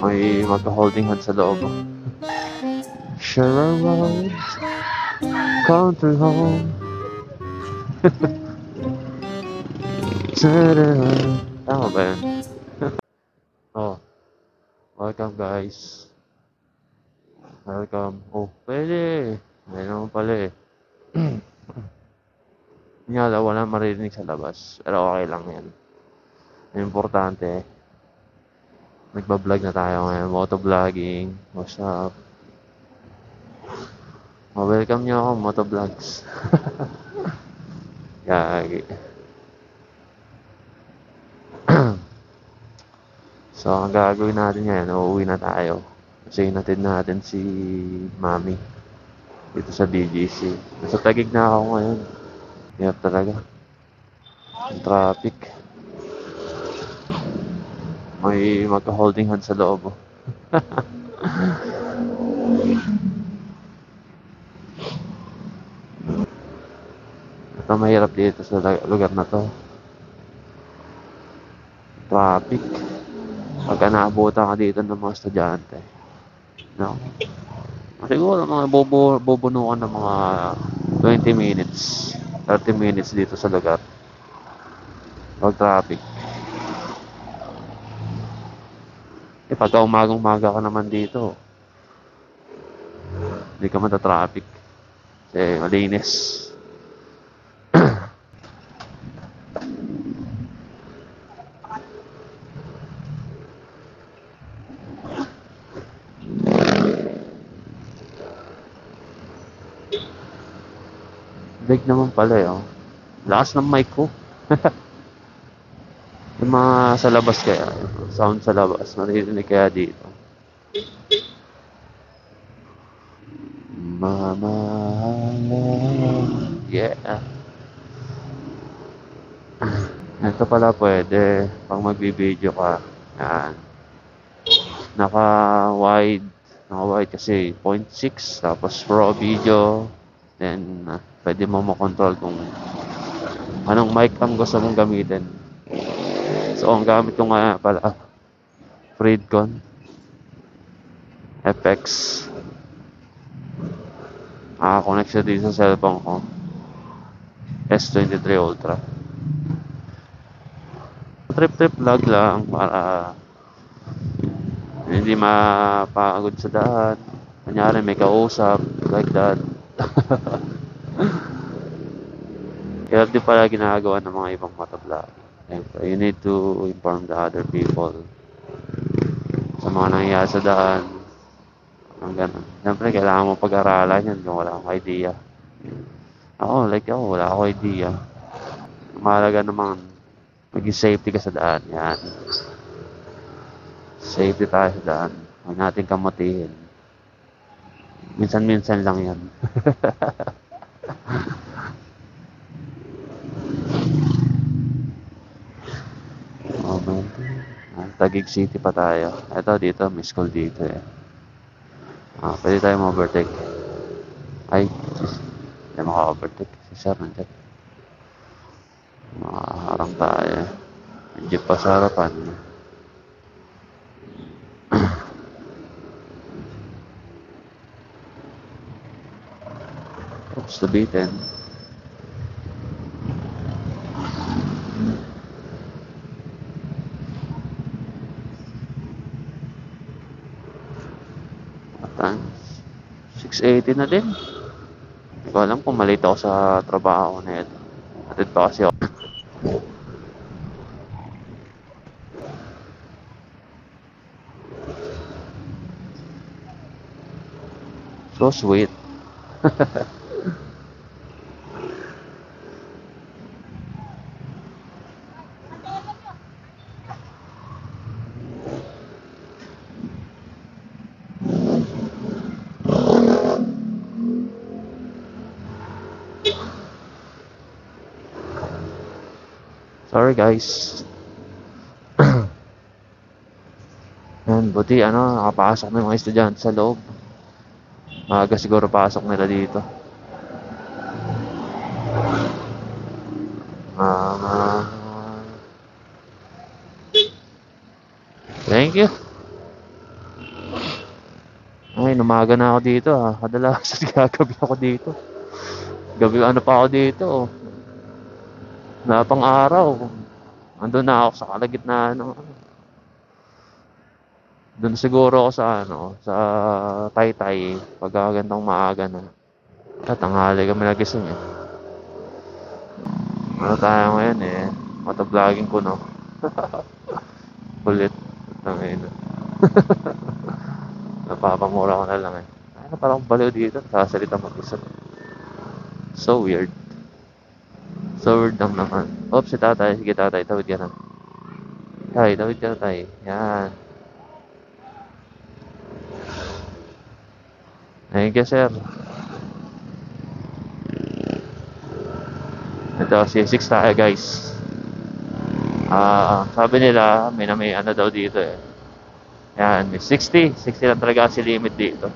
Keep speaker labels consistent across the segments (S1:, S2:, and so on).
S1: May magka-holding hand sa loob. Share a road, country home. Tama ba yun? Oh, welcome guys. Welcome. Oh, pwede. May naman pala eh. Nga daw, wala maririnig sa labas. Pero okay lang yan. Importante, nagbablog na tayo ngayon. Motovlogging. What's up? Welcome nyo ako, motovlogs. Yagi. So, ang gagawin natin ngayon, uuwi na tayo. Kasi inatid natin si Mami dito sa BGC. Nasa Taguig na ako ngayon. Hirap talaga. Ang traffic. May magka-holding hand sa loob. Ito mahirap dito sa lugar na to. Traffic. Pagka naabutan ka dito ng mga estudyante. No? Siguro mga bubunuan ng mga 20 minutes, 30 minutes dito sa lugar. Pag traffic. Pagka umagang-umaga ka naman dito, hindi ka mata-traffic. Kasi malinis. Big naman pala eh, oh. Lakas ng mic ko. Yung mga sa labas kaya, sound sa labas, maririnig kaya dito. Mama, yeah. Ito pala pwede, pang magbibideo ka. Yan. Naka-wide kasi 0.6, tapos Pro Video. Then, pwede mo makontrol kung anong mic ang gusto mong gamitin. So, ang gamit ko nga pala, Freedcon FX. Connect siya dito sa cellphone ko. S23 Ultra. Trip vlog lang para hindi mapagod sa daan. Kunyari may kausap, like that. Kaya di pala ginagawa ng mga ibang motovlog. You need to inform the other people sa mga nangyayari sa daan. Ang ganun. Siyempre, kailangan mo pag-aralan yan kung wala akong idea. Ako, wala akong idea. Mahalaga naman, maging safety ka sa daan. Yan. Safety tayo sa daan. Huwag natin kamutihin. Minsan-minsan lang yan. Moment. Taguig City pa tayo. Ito dito, may school dito eh. Pwede tayo ma-overtake. Ay, hindi maka-overtake. Si Sir nandiyan. Makaharang tayo. Yung jeep pa sa harapan. Oops, nabitin. Atan, 680 na din. Hindi ko alam kung malito ako sa trabaho na ito. Atid pa kasi ako. So sweet. Sorry guys. Yan, buti nakapasok na yung mga estudyante sa loob. Maaga siguro pasok nila dito. Mama. Thank you. Ngayon, umaga na ako dito Kadalasan gagabi ako dito. Gabi ano pa ako dito. Wala pang araw. Andun na ako sa kalagitnaan ng ano. Doon siguro ako sa sa Taytay pag gantong maaga na. Tanghali kami nagising Ano tayo ngayon motovlogging ko no. Kulit. Tangina. Napapamura ko na lang Ano parang baliw dito. Sasalita mag-isa. So weird. So weird lang naman. Oops, si tatay. Sige tatay, tawid ka na. Tawid ka na tay. Yan. Thank you, sir. Ito, C6 tayo guys. Sabi nila, may ano daw dito Yan, 60 lang talaga si limit dito.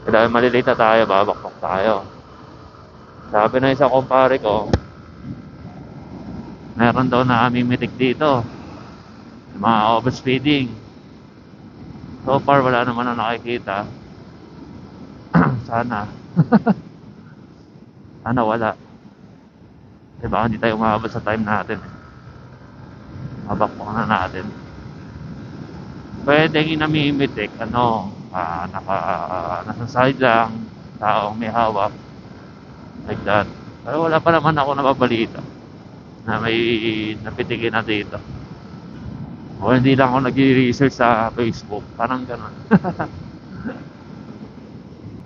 S1: Dahil malilate na tayo, babakbak tayo. Sabi ng isang kumpare ko, meron daw na aming mitik dito. Mga overspeeding. So far, wala naman na nakikita. Sana. Sana wala. Diba, hindi tayo umabot sa time natin Mabakbak na natin. Pwedeng inamimitik, nasa side lang, taong may hawak. Like that. Pero wala pa naman ako nababalita na may napitikin na dito. O hindi lang ako nag-research sa Facebook. Parang gano'n.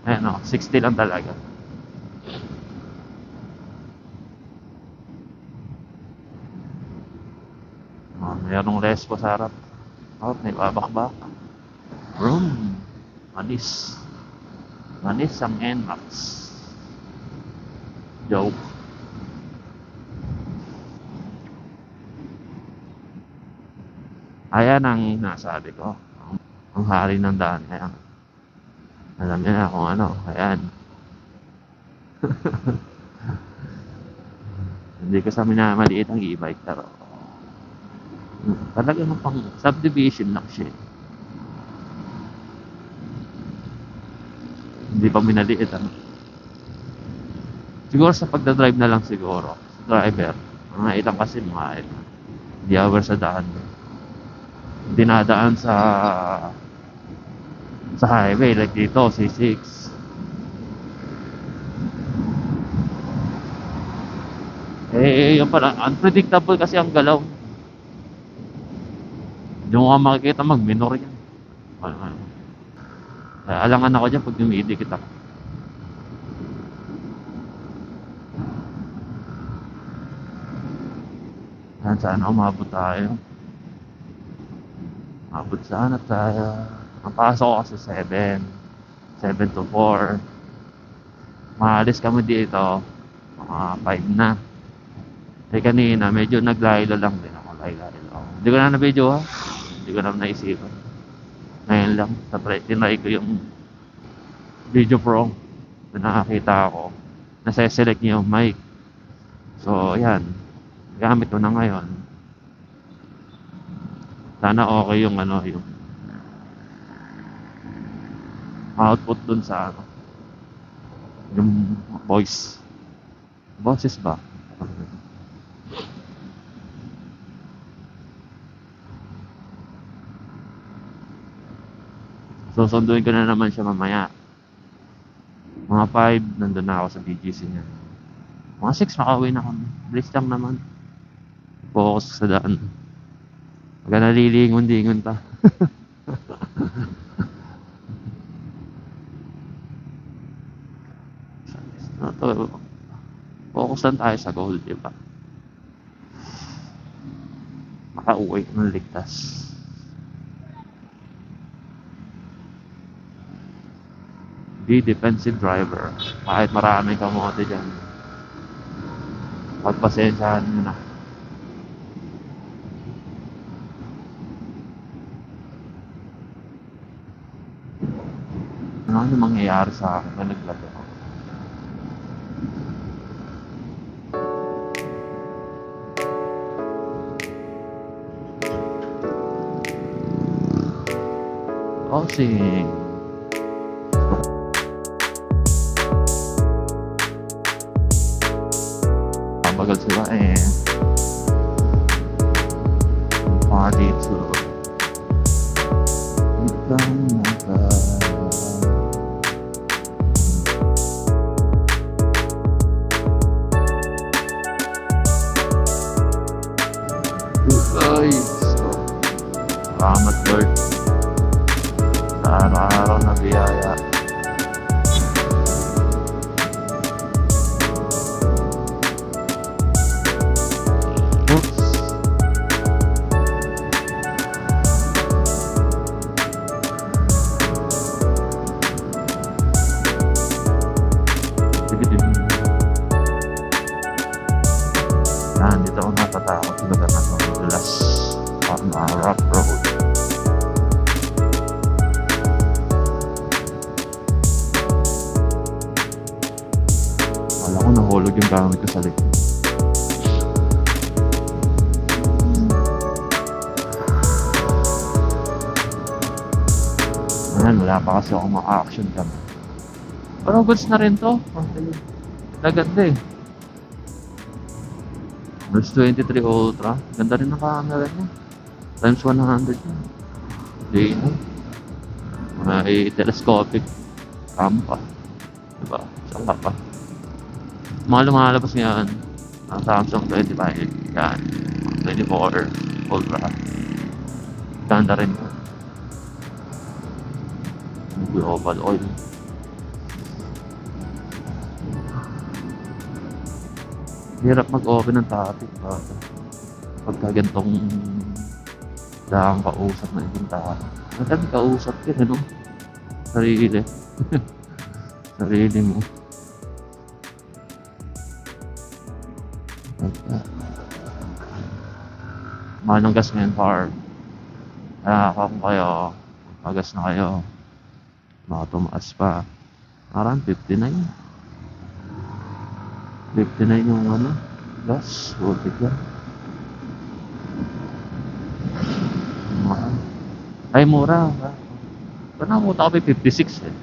S1: Ayan 60 lang talaga. Mayroong respo sa harap. May babakbak. Manis. Manis ang NMAX. Joke. Ayan ang nasabi ko. Ang hari ng daan. Ayan. Alam niyo na kung ano. Ayan. Hindi ko sa minamaliit ang e-bike pero talaga pang subdivision lang siya Hindi pa minaliit Siguro sa pagdadrive na lang siguro driver mga ilang kasi mga di hours sa daan dinadaan sa highway like dito C6 yung pala unpredictable kasi ang galaw. Hindi mo ka makikita mag-minor yan. Alangan ako dyan pag dumidikit ako. Sana umabot tayo. Umabot sana tayo. Ang pasok ko kasi 7 to 4. Maalis kami dito mga 5 na. Kanina medyo naglaylo lang din ako. Hindi ko na na-video Hindi ko na naisipan. Ngayon lang, tinry ko yung Video Pro. Nakakita ako. Nasa-select niya yung mic. So, ayan. Gamit ko na ngayon. Sana okay yung yung output dun sa yung voice. Boses ba? Susunduin ko na naman siya mamaya. Mga 5, nandun na ako sa BGC niya. Mga 6, makauwi na kami. Bilis lang naman. Focus sa daan. Pagka nalilingon-lingon pa. Focus lang tayo sa goal, diba? Makauwi ng ligtas. Be defensive driver. Kahit maraming kamote dyan. Pagpasensyahan nyo na. Ano mangyayari sa akin na naglato ako? Crossing. mabagal sila eh. Party to guys, salamat Lord sa araw-araw na biyaya. Oops. Dito ako natatakot sa lugar na ito, madulas on a rough road. Wala ko nahulog yung gamit ko sa likod. Ayan, wala pa kasi ako mga action cam. Pero goods na rin to. Naganda eh. Verse 23 Ultra. Ganda rin ang camera niya. Times 100 yun. Day na. May telescopic cam pa. Diba? Saka pa. Mga lumalabas ngayon ang Samsung 25. Yan. 24 Ultra. Ganda rin yun. Global oil. Hirap mag-open ng topic pagka gantong daang kausap na ibang tao. Nagkami kausap yun, ano? Sarili. Sarili mo. Mahal ng gas ngayon, hard. Kaya kung kayo, magas na kayo, baka tumaas pa. Parang 59. 59 yung ano, gas, voltage yan. Ay, mura. Ba't namuta ko 56 eh.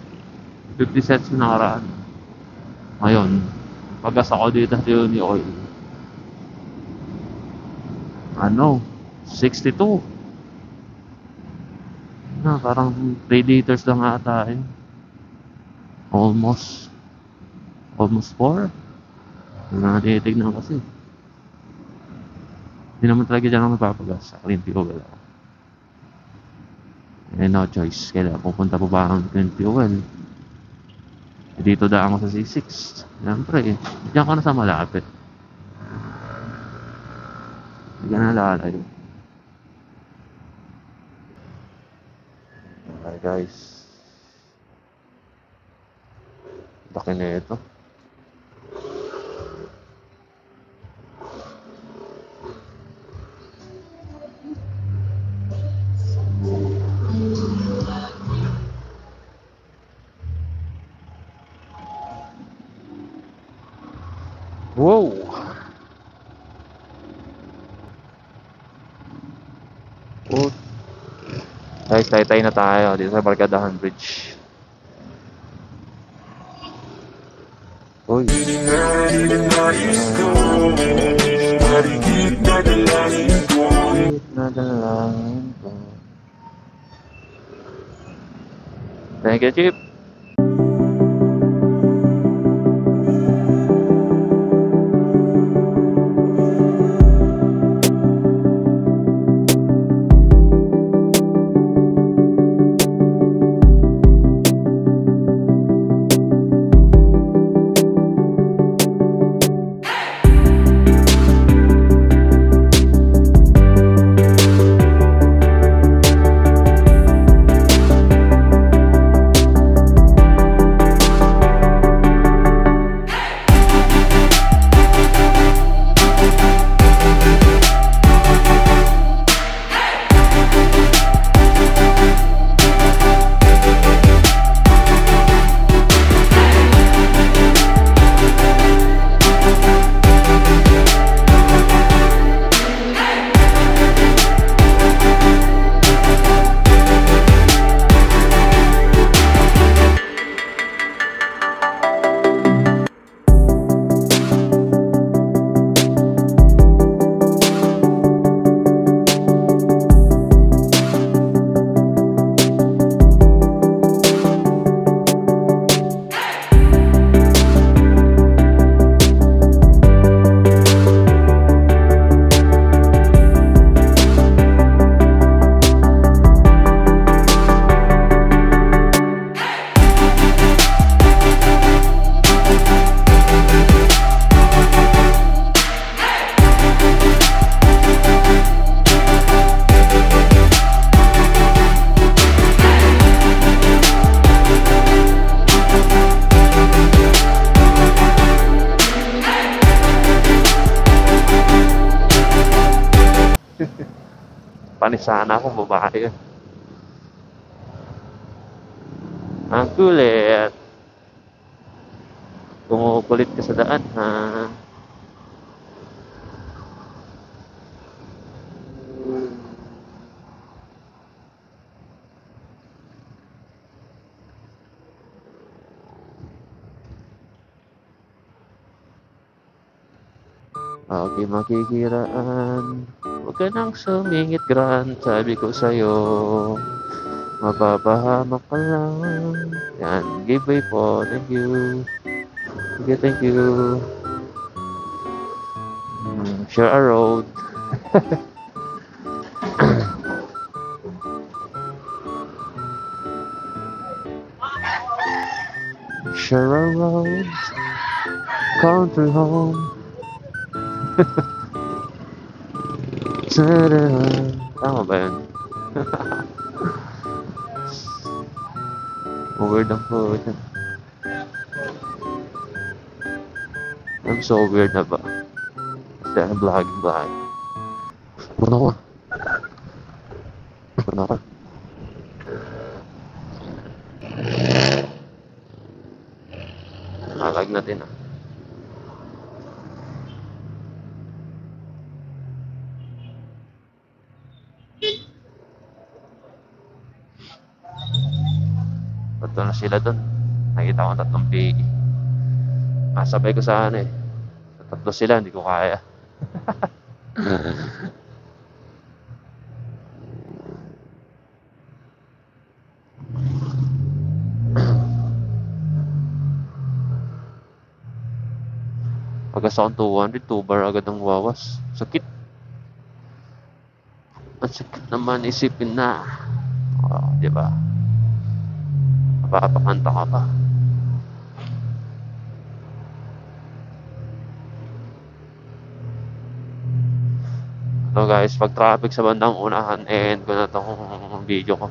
S1: 50 cents yung nakaraan. Ngayon, pag-gas ako dito sa Uni Oil. Ano, 62. Na, parang 3 liters lang ata eh. Almost 4. Natitignan kasi. Hindi naman talaga dyan ako mapapagas sa clean fuel. Eh, no choice. Kaya pupunta po ba ang clean fuel? Dito daan ako sa C6. Siyempre eh. Diyan ka na sa malapit. Hindi ka na lalayo. Okay guys. Laki na ito. Wow! Oh. Guys, tay-tay na tayo dito sa Barkadahan Bridge. Uy. Thank you, Chip. Panis sana ako, babae yun. Ang kulit. Kumukulit ka sa daan, ha? Okay, makikiraan. Huwag ka nang sumingit, grand. Sabi ko sa'yo, mapapahamak ka lang. Yan, giveaway po. Thank you. Thank you, thank you. Share a road. Share a road. Country home. Tada! Tama ba yun? Weird ang po. I'm so weird na ba? Kasi I'm vlogging. Muna ko. Muna ko. Nalag natin ah. Ba't na sila dun? Nakita ko ang tatlong PE. Masabay ko sa ano eh. Sa tatlo sila, hindi ko kaya. Pagkas akong 200, 2 bar agad ang wawas. Sakit. Ang sakit naman isipin na. Oh, di ba? Mapapakanta ka pa. So guys, pag traffic sa bandang unahan, end ko na itong video ko.